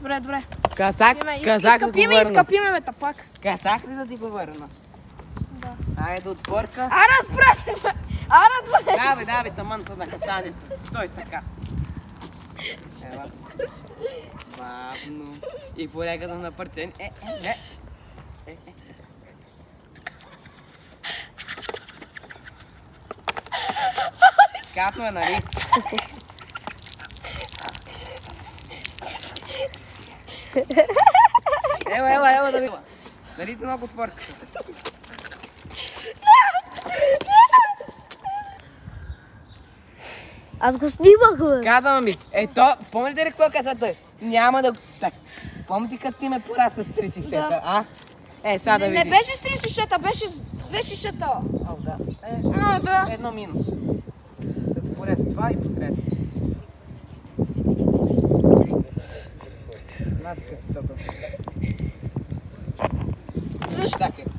Добре. Казак Изкъпиме ме тапак. Казак ли да ти го върна? Да. Айде отборка. Разбрах! Давай, тъмън са на касанието. Стой така. Ева. Бавно. И полегата на парчен. Скатно е, нали? Ева да ви... Нали ти много отворката? Аз го снимах, бе. Казвам ми, ето, помните ли какво каза той? Няма да... Так, помните като ти ме пора с 36-та, а? Сега да видиш. Не беше с 36-та, беше 6-та. О, да. Да. Едно минус. Да те поря с това и посред. Над като си тока. Защо? Така.